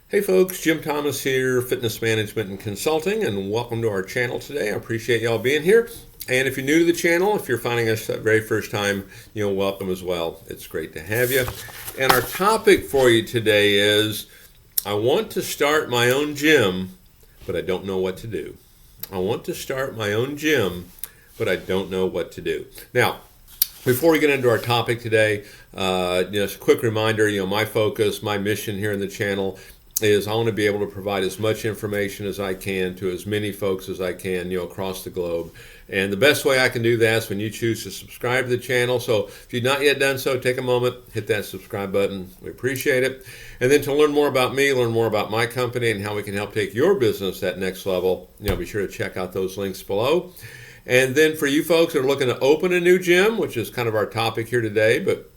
Hey folks, Jim Thomas here, Fitness Management and Consulting, and welcome to our channel today. I appreciate y'all being here. And if you're new to the channel, if you're finding us that very first time, welcome as well. It's great to have you. And our topic for you today is, I want to start my own gym, but I don't know what to do. I want to start my own gym, but I don't know what to do. Now, before we get into our topic today, just a quick reminder, my focus, my mission here in the channel is I want to be able to provide as much information as I can to as many folks as I can, across the globe. And the best way I can do that is when you choose to subscribe to the channel. So if you've not yet done so, take a moment, hit that subscribe button. We appreciate it. And then to learn more about me, learn more about my company and how we can help take your business that next level, be sure to check out those links below. And then for you folks that are looking to open a new gym, which is kind of our topic here today, but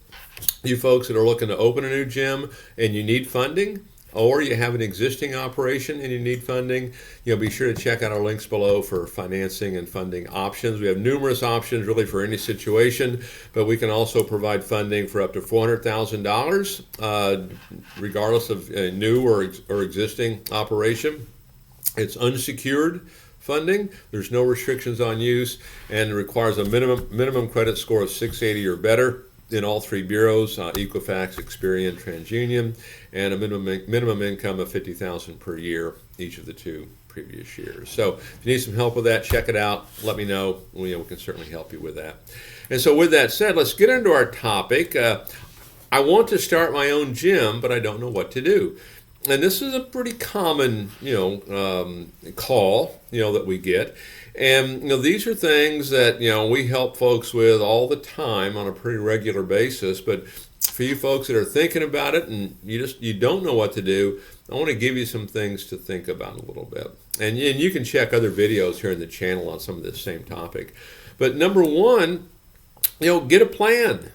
you folks that are looking to open a new gym and you need funding, or you have an existing operation and you need funding, be sure to check out our links below for financing and funding options. We have numerous options really for any situation, but we can also provide funding for up to $400,000, regardless of a new or existing operation. It's unsecured funding. There's no restrictions on use, and it requires a minimum credit score of 680 or better in all three bureaus, Equifax, Experian, TransUnion, and a minimum income of $50,000 per year each of the two previous years. So if you need some help with that, check it out. Let me know. We can certainly help you with that. And so with that said, let's get into our topic. I want to start my own gym, but I don't know what to do. And this is a pretty common, call, that we get. And, these are things that, we help folks with all the time on a pretty regular basis. But for you folks that are thinking about it and you don't know what to do, I want to give you some things to think about a little bit. And you can check other videos here in the channel on some of this same topic. But number one, get a plan.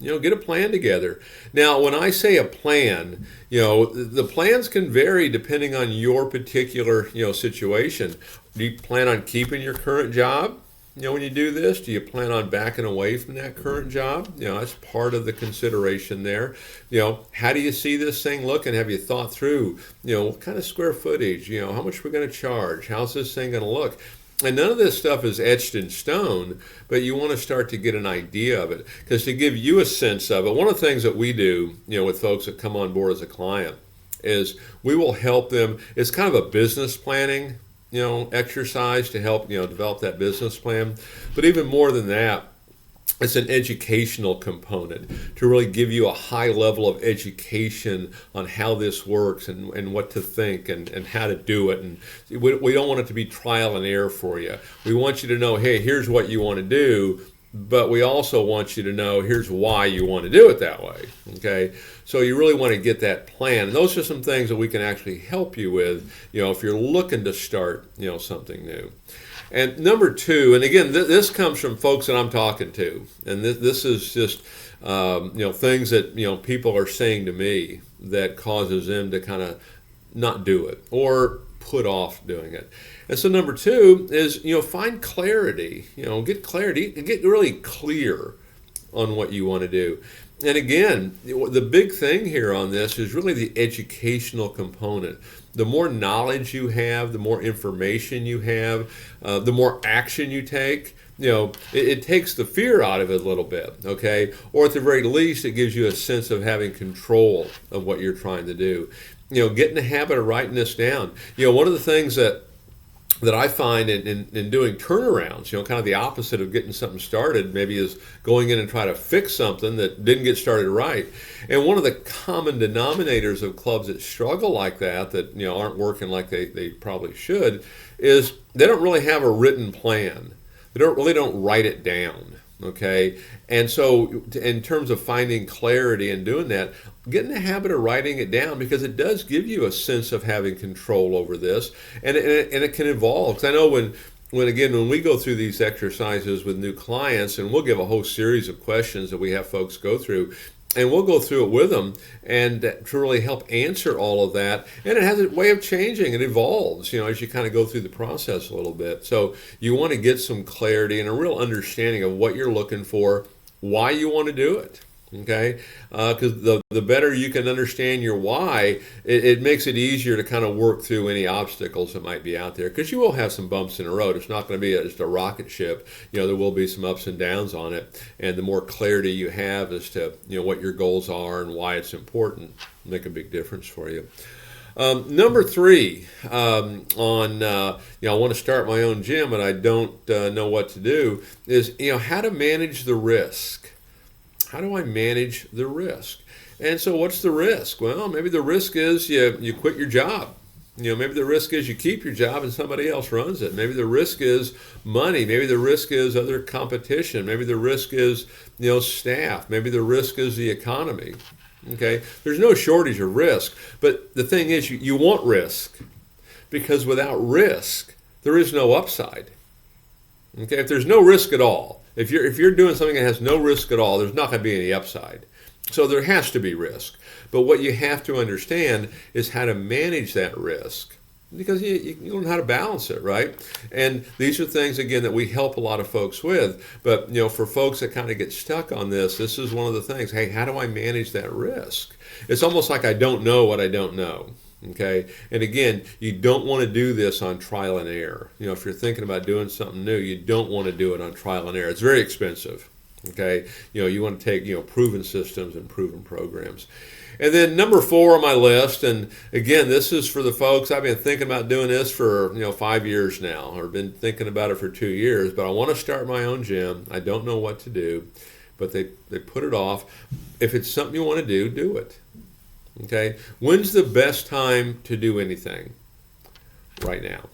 Get a plan together. Now, when I say a plan, the plans can vary depending on your particular, situation. Do you plan on keeping your current job? When you do this, do you plan on backing away from that current job? That's part of the consideration there. How do you see this thing looking? Have you thought through, what kind of square footage, how much we're going to charge? How's this thing going to look? And none of this stuff is etched in stone, but you want to start to get an idea of it. Because to give you a sense of it, one of the things that we do, with folks that come on board as a client is we will help them. It's kind of a business planning, exercise to help, develop that business plan. But even more than that, it's an educational component to really give you a high level of education on how this works and what to think and how to do it. And we don't want it to be trial and error for you. We want you to know, hey, here's what you want to do, but we also want you to know here's why you want to do it that way. Okay? So you really want to get that plan. And those are some things that we can actually help you with, if you're looking to start, something new. And number two, and again, this comes from folks that I'm talking to, and this is just, things that, people are saying to me that causes them to kind of not do it or put off doing it. And so number two is, find clarity, get clarity, get really clear on what you want to do. And again, the big thing here on this is really the educational component. The more knowledge you have, the more information you have, the more action you take, it takes the fear out of it a little bit, okay? Or at the very least, it gives you a sense of having control of what you're trying to do. Get in the habit of writing this down. One of the things that I find in doing turnarounds, kind of the opposite of getting something started, maybe is going in and try to fix something that didn't get started right. And one of the common denominators of clubs that struggle like that aren't working like they probably should, is they don't really have a written plan. They don't write it down. Okay, and so in terms of finding clarity and doing that, get in the habit of writing it down, because it does give you a sense of having control over this, and it can evolve. Because I know when we go through these exercises with new clients, and we'll give a whole series of questions that we have folks go through, and we'll go through it with them and to really help answer all of that. And it has a way of changing. It evolves, as you kind of go through the process a little bit. So you want to get some clarity and a real understanding of what you're looking for, why you want to do it. Okay, because the better you can understand your why, it makes it easier to kind of work through any obstacles that might be out there. Because you will have some bumps in the road. It's not going to be just a rocket ship. There will be some ups and downs on it. And the more clarity you have as to what your goals are and why it's important, make a big difference for you. Number three, I want to start my own gym and I don't know what to do, is how to manage the risk. How do I manage the risk? And so what's the risk? Well, maybe the risk is you quit your job. Maybe the risk is you keep your job and somebody else runs it. Maybe the risk is money. Maybe the risk is other competition. Maybe the risk is staff. Maybe the risk is the economy. Okay, there's no shortage of risk, but the thing is you want risk, because without risk there is no upside. Okay, if there's no risk at all, if you're doing something that has no risk at all, there's not going to be any upside. So there has to be risk. But what you have to understand is how to manage that risk, because you learn how to balance it, right? And these are things, again, that we help a lot of folks with. But for folks that kind of get stuck on this is one of the things. Hey, how do I manage that risk? It's almost like I don't know what I don't know. Okay, and again, you don't want to do this on trial and error. If you're thinking about doing something new, you don't want to do it on trial and error. It's very expensive. Okay, you want to take proven systems and proven programs. And then number 4 on my list, and again, this is for the folks. I've been thinking about doing this for 5 years now, or been thinking about it for 2 years. But I want to start my own gym. I don't know what to do, but they put it off. If it's something you want to do, do it. Okay, when's the best time to do anything? Right now.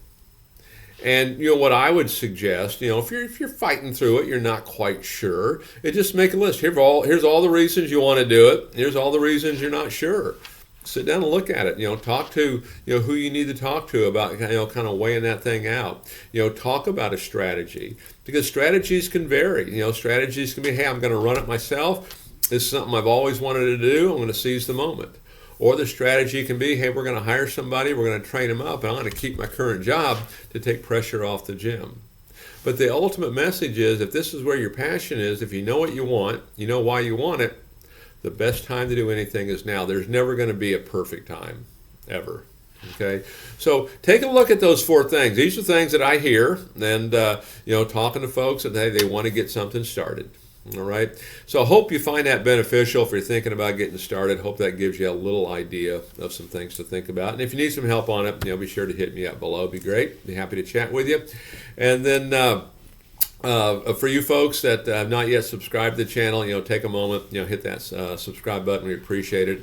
And what I would suggest, if you're fighting through it, you're not quite sure, just make a list. Here's all the reasons you want to do it. Here's all the reasons you're not sure. Sit down and look at it. Talk to who you need to talk to about kind of weighing that thing out. Talk about a strategy, because strategies can vary. Strategies can be, hey, I'm going to run it myself. This is something I've always wanted to do. I'm going to seize the moment. Or the strategy can be, hey, we're going to hire somebody, we're going to train them up, and I'm going to keep my current job to take pressure off the gym. But the ultimate message is, if this is where your passion is, if you know what you want, you know why you want it, the best time to do anything is now. There's never going to be a perfect time, ever. Okay, so take a look at those 4 things. These are things that I hear, and talking to folks that they want to get something started. All right. So I hope you find that beneficial if you're thinking about getting started. Hope that gives you a little idea of some things to think about. And if you need some help on it, be sure to hit me up below. It'd be great. Be happy to chat with you. And then for you folks that have not yet subscribed to the channel, take a moment, hit that subscribe button. We appreciate it.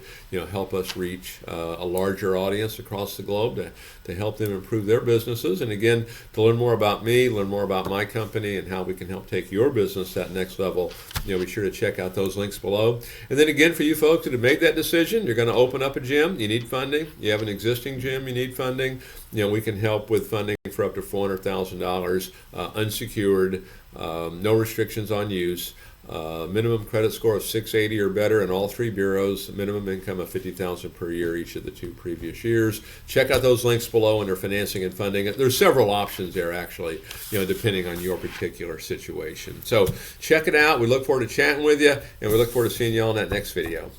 Help us reach a larger audience across the globe to help them improve their businesses. And again, to learn more about me, learn more about my company, and how we can help take your business to that next level, be sure to check out those links below. And then again, for you folks that have made that decision, you're going to open up a gym, you need funding. You have an existing gym, you need funding. We can help with funding for up to $400,000, unsecured, no restrictions on use. Minimum credit score of 680 or better in all 3 bureaus, minimum income of $50,000 per year each of the 2 previous years. Check out those links below under financing and funding. There's several options there, actually, depending on your particular situation. So check it out. We look forward to chatting with you, and we look forward to seeing you all in that next video.